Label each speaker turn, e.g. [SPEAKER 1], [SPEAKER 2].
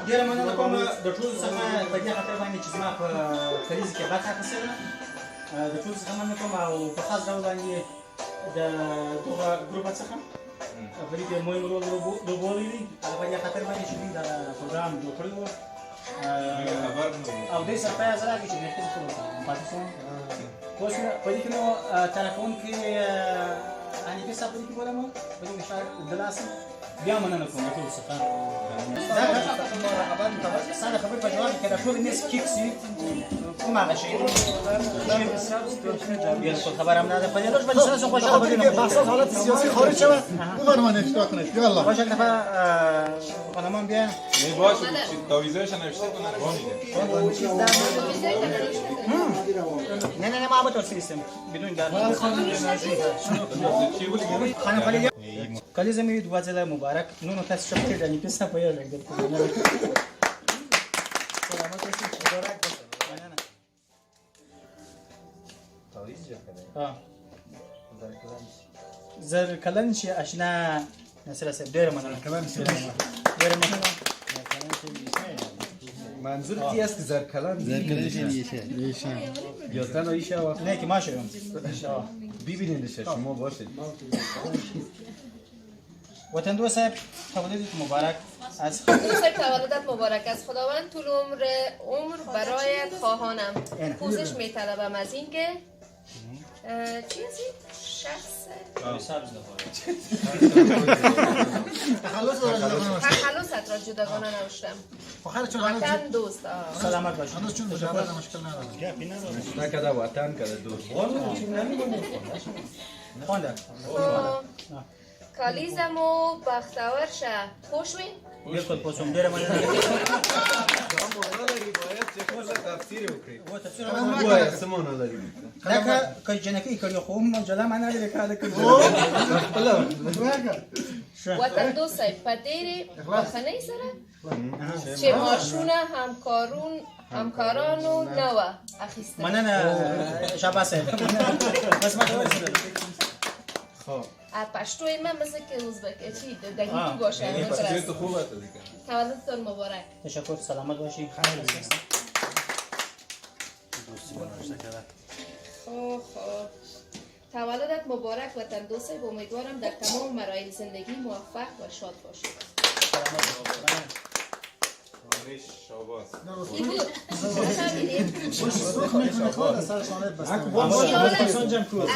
[SPEAKER 1] ډیره مننه کوم د ټولو څخه په دې خاطر باندې چې زما په کلیزه کې برخه اخیستې ده د ټولو څخه مننه کوم او په خاص ډول باندې د دغه ګروپ څخه په دې کې مهم رول لوبولی دي په دې خاطر باندې چې دوی دا پروګرام جوړ کړی و او دوی سرپرایز راکړي چې مرکز ټول پاتې شو اوس په دې کې نو تراکونکي اني صاحب دې کې ولمو په دې مشار د لاس بیا مننه کوم ټول څخه ساده خبر په جواب کې دا ټول الناس کیکسي کوم هغه شی خبر هم نه ده په دې لږ باندې سره خوشاله بودیم بحث حالت سیاسی خارج شوه اون ما نشتا کنه یالا باشه دفعه خانمان بیا
[SPEAKER 2] نه باشه تاویزش نوشته کنه
[SPEAKER 1] نه ما بطور سیستم بدون در خانم خلیل کلیزه می 12 مبارک نونو تاسو شپته د نیپستا په یو رنګ درته سلامات اوسئ مبارک باشه مننه
[SPEAKER 3] تاویز جا کنه
[SPEAKER 1] زر کلنشي آشنا نصر صاحب ډیر مننه ډیر مننه
[SPEAKER 3] منظور کی است زرکلان
[SPEAKER 1] ایشه
[SPEAKER 3] یا تنها ایشه و
[SPEAKER 1] نه که ماشه
[SPEAKER 3] ببینیدش شما باشید
[SPEAKER 1] وطن دو صاحب تولدت مبارک از
[SPEAKER 4] تولدت مبارک از خداوند طول عمر برایت خواهانم پوزش میطلبم از اینکه چیزی شخص تخلصت را جداگانه نوشتم وطن دوست
[SPEAKER 1] سلامت باشید
[SPEAKER 3] نکده وطن کده دوست
[SPEAKER 1] خونده
[SPEAKER 4] کالیزمو بختور شه خوشوین؟
[SPEAKER 1] بالکل پوسم ډیره مننه
[SPEAKER 3] تفسیر وکړي
[SPEAKER 1] و تفسیر
[SPEAKER 3] وای سمونه لري
[SPEAKER 1] دا که جنکی کړي خو هم جلا معنا لري کاله کوي
[SPEAKER 4] وطن دوست پدری بخنه سره چه ماشونه همکارانو نوه اخیسته
[SPEAKER 1] مننه شاباس بس ما ته
[SPEAKER 3] خب
[SPEAKER 4] پشتوی من مثل که ازبک چی دقیقی باشه
[SPEAKER 2] تو خوبه تو دیگه
[SPEAKER 4] تولدتون مبارک
[SPEAKER 1] تشکر سلامت باشی
[SPEAKER 4] خب تولدت مبارک وطن دوست امیدوارم در تمام مراحل زندگی موفق و شاد باشید
[SPEAKER 2] شاباس
[SPEAKER 4] کی بود؟